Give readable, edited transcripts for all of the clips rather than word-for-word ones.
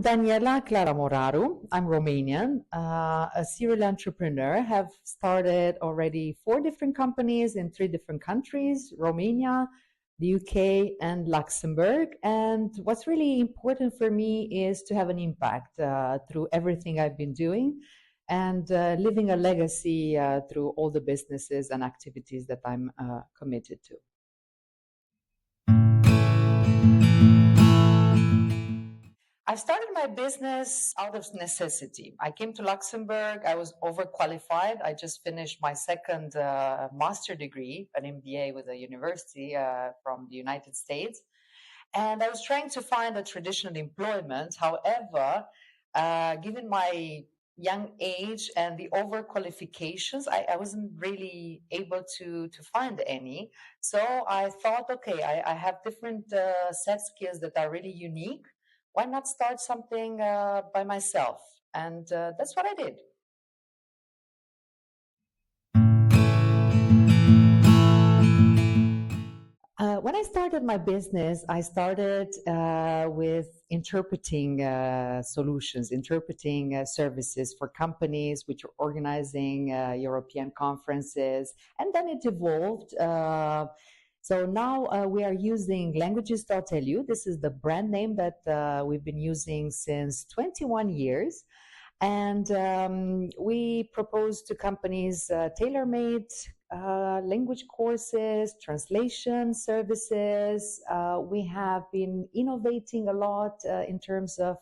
I'm Daniela Clara Moraru. I'm Romanian, a serial entrepreneur. Have started already 4 different companies in 3 different countries: Romania, the UK, and Luxembourg. And what's really important for me is to have an impact through everything I've been doing and leaving a legacy through all the businesses and activities that I'm committed to. I started my business out of necessity. I came to Luxembourg. I was overqualified. I just finished my second master degree, an MBA with a university from the United States. And I was trying to find a traditional employment. However, given my young age and the overqualifications, I wasn't really able to find any. So I thought, okay, I have different set skills that are really unique. Why not start something by myself? And that's what I did. When I started my business, I started with interpreting solutions, interpreting services for companies which are organizing European conferences, and then it evolved. So now we are using Languages.lu. This is the brand name that we've been using since 21 years. And we propose to companies tailor-made language courses, translation services. We have been innovating a lot in terms of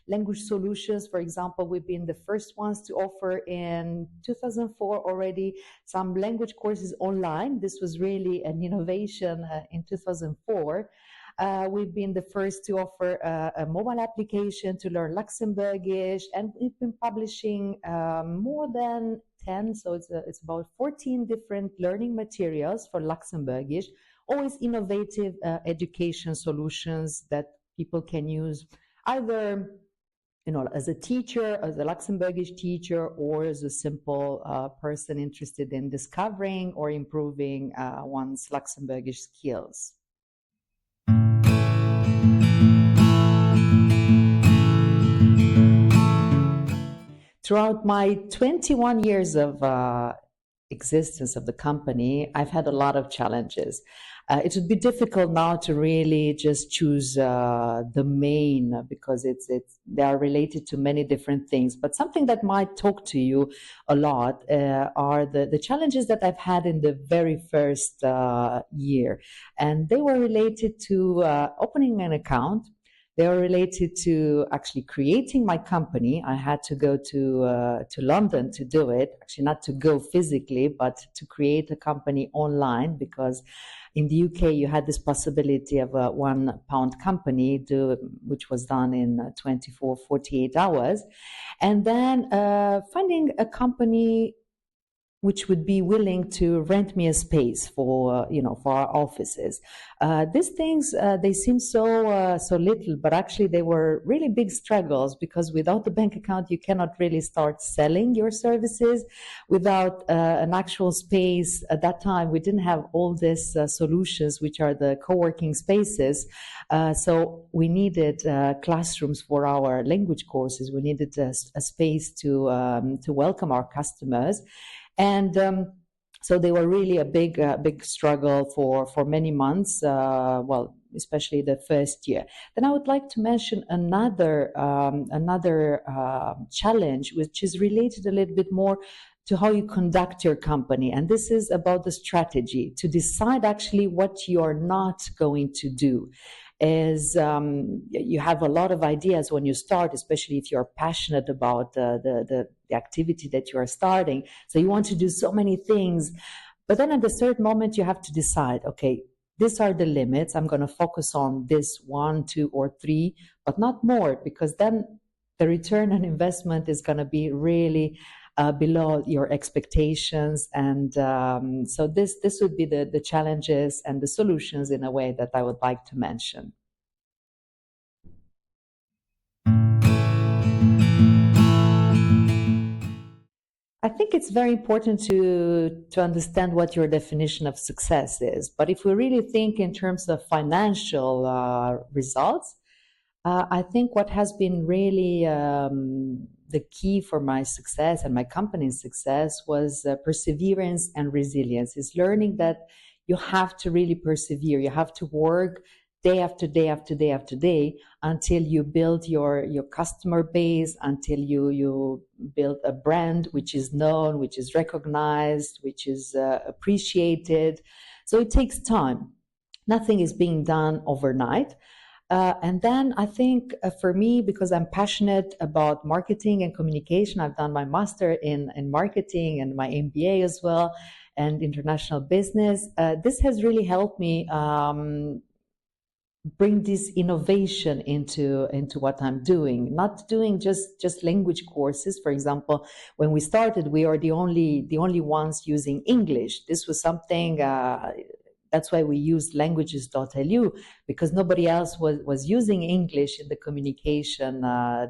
language solutions. For example, we've been the first ones to offer in 2004 already some language courses online. This was really an innovation in 2004. We've been the first to offer a mobile application to learn Luxembourgish, and we've been publishing more than 10, so it's about 14 different learning materials for Luxembourgish, always innovative education solutions that people can use either as a teacher, as a Luxembourgish teacher, or as a simple person interested in discovering or improving one's Luxembourgish skills. Throughout my 21 years of existence of the company, I've had a lot of challenges. It would be difficult now to really just choose the main because they are related to many different things. But something that might talk to you a lot are the challenges that I've had in the very first year. And they were related to opening an account. They are related to actually creating my company. I had to go to London to do it, actually not to go physically, but to create a company online, because in the UK you had this possibility of a £1 company, which was done in 24, 48 hours. And then finding a company which would be willing to rent me a space for our offices. These things, they seem so little, but actually they were really big struggles, because without the bank account, you cannot really start selling your services. Without an actual space, at that time, we didn't have all these solutions, which are the co-working spaces. So we needed classrooms for our language courses. We needed a space to welcome our customers. And so they were really a big struggle for many months, especially the first year. Then I would like to mention another challenge, which is related a little bit more to how you conduct your company. And this is about the strategy, to decide actually what you're not going to do. Is you have a lot of ideas when you start, especially if you're passionate about the activity that you are starting. So you want to do so many things, but then at a certain moment you have to decide, okay, these are the limits. I'm going to focus on this 1, 2, or 3, but not more, because then the return on investment is going to be really below your expectations. And so this would be the challenges and the solutions in a way that I would like to mention. I think it's very important to understand what your definition of success is. But if we really think in terms of financial results, I think what has been really the key for my success and my company's success was perseverance and resilience. Is learning that you have to really persevere. You have to work day after day after day after day until you build your customer base, until you build a brand which is known, which is recognized, which is appreciated. So it takes time. Nothing is being done overnight. And then I think for me, because I'm passionate about marketing and communication, I've done my master in marketing and my MBA as well, and international business. This has really helped me bring this innovation into what I'm doing. Not doing just language courses. For example, when we started, we are the only ones using English. This was something. That's why we used languages.lu, because nobody else was using English in the communication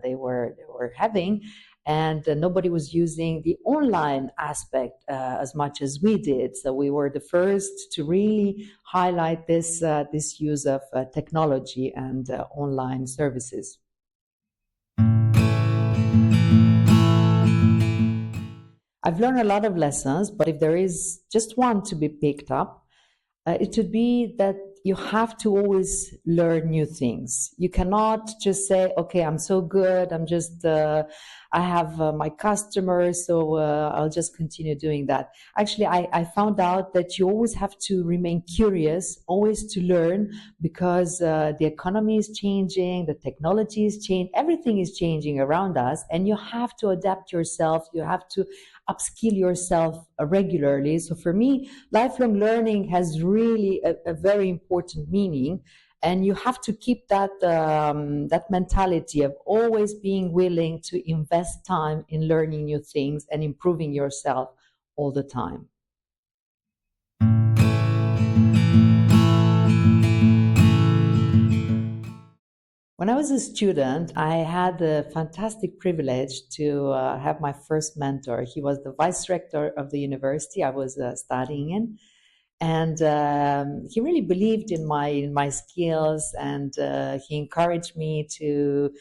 they were having, and nobody was using the online aspect as much as we did. So we were the first to really highlight this use of technology and online services. I've learned a lot of lessons, but if there is just one to be picked up, it would be that you have to always learn new things. You cannot just say, okay, I'm so good. I have my customers, so I'll just continue doing that. Actually, I found out that you always have to remain curious, always to learn, because the economy is changing, the technology is changing, everything is changing around us, and you have to adapt yourself. You have to upskill yourself regularly. So for me, lifelong learning has really a very important meaning, and you have to keep that mentality of always being willing to invest time in learning new things and improving yourself all the time. When I was a student, I had the fantastic privilege to have my first mentor. He was the vice rector of the university I was studying in, and he really believed in my skills, and he encouraged me to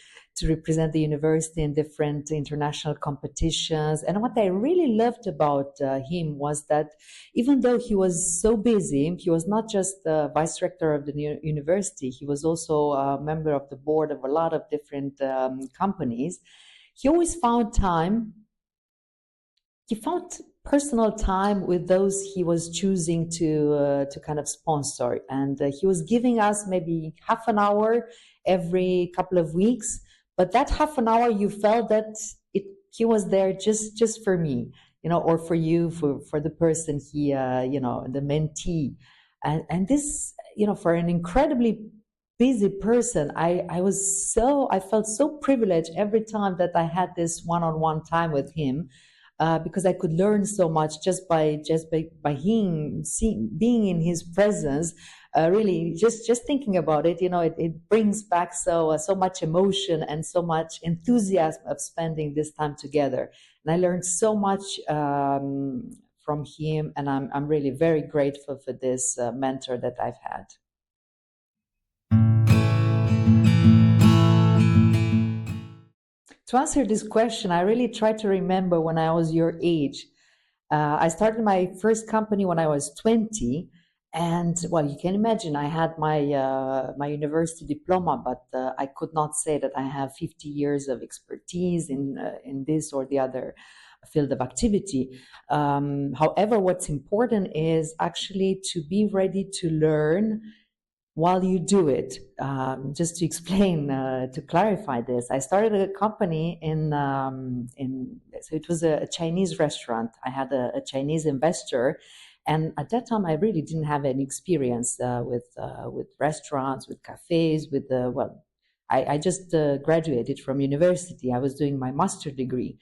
represent the university in different international competitions. And what I really loved about him was that even though he was so busy, he was not just the vice rector of the university, he was also a member of the board of a lot of different companies. He always found time. He found personal time with those he was choosing to kind of sponsor, and he was giving us maybe half an hour every couple of weeks. But that half an hour, you felt that he was there just for me, or for you, for the person he, the mentee, and this, for an incredibly busy person, I felt so privileged every time that I had this one-on-one time with him, because I could learn so much just by him being in his presence. Really, just thinking about it, it brings back so much emotion and so much enthusiasm of spending this time together. And I learned so much from him, and I'm really very grateful for this mentor that I've had. To answer this question, I really try to remember when I was your age. I started my first company when I was 20, and well, you can imagine I had my university diploma, but I could not say that I have 50 years of expertise in this or the other field of activity. However, what's important is actually to be ready to learn while you do it. Just to explain, to clarify this, I started a company so it was a Chinese restaurant. I had a Chinese investor, and at that time I really didn't have any experience with restaurants, with cafes, I just graduated from university. I was doing my master degree.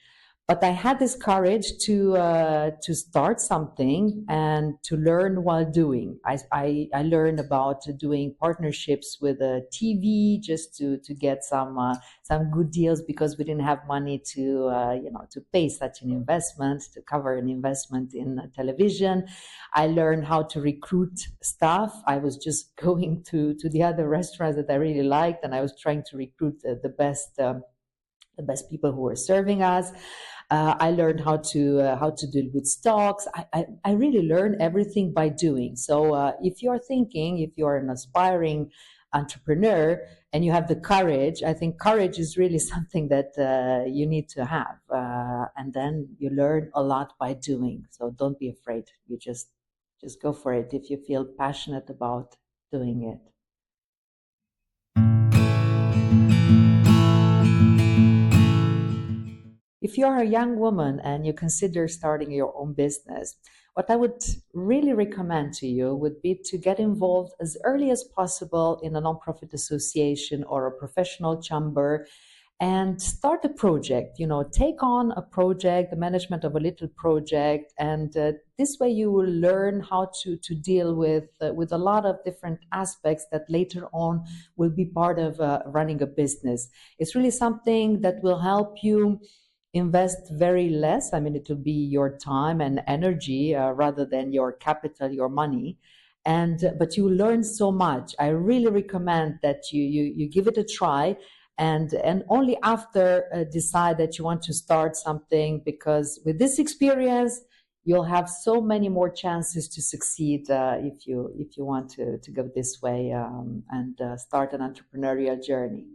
But I had this courage to start something and to learn while doing. I learned about doing partnerships with TV just to get some good deals because we didn't have money to pay such an investment, to cover an investment in television. I learned how to recruit staff. I was just going to the other restaurants that I really liked, and I was trying to recruit the best people who were serving us. I learned how to deal with stocks. I really learned everything by doing. So if you're thinking, if you're an aspiring entrepreneur and you have the courage, I think courage is really something that you need to have. And then you learn a lot by doing. So don't be afraid. You just go for it if you feel passionate about doing it. If you are a young woman and you consider starting your own business, what I would really recommend to you would be to get involved as early as possible in a nonprofit association or a professional chamber and start a project. Take on a project, the management of a little project, and this way you will learn how to deal with a lot of different aspects that later on will be part of running a business. It's really something that will help you invest very less. I mean, it will be your time and energy rather than your capital, your money. But you learn so much. I really recommend that you give it a try, and only after decide that you want to start something, because with this experience you'll have so many more chances to succeed if you want to go this way and start an entrepreneurial journey.